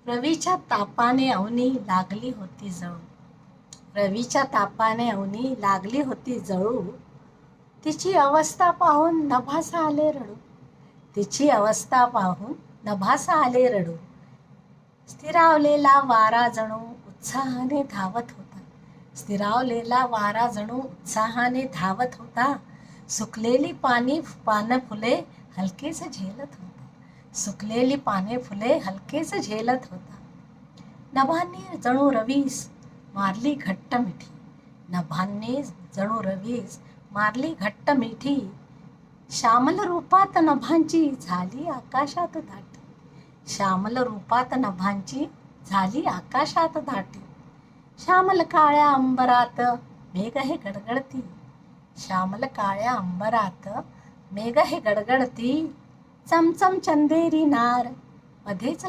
रवीच्या तापाने अवनी लागली होती जळू. रवीच्या तापाने अवनी लागली होती जळू. तिची अवस्था पाहून नभासा आले रडू. तिची अवस्था पाहून नभासा आले रडू. स्थिरावलेला वारा जणू उत्साहाने धावत होता. स्थिरावलेला वारा जणू उत्साहाने धावत होता. सुकलेली पानं फुले हलकेच झेलत होता. सुकलेली पाने फुले हलकेच झेलत होता. नभांनी जणू रवीस मारली घट्ट मिठी. नभांनी जणू रवीस मारली घट्ट मिठी. श्यामल रूपात नभांची झाली आकाशात दाटी. श्यामल रूपात नभांची झाली आकाशात दाटी. श्यामल काळ्या अंबरात मेघ हे गडगडती. श्यामल काळ्या अंबरात मेघ हे गडगडती. चमचम चंदेरी नार मध्येच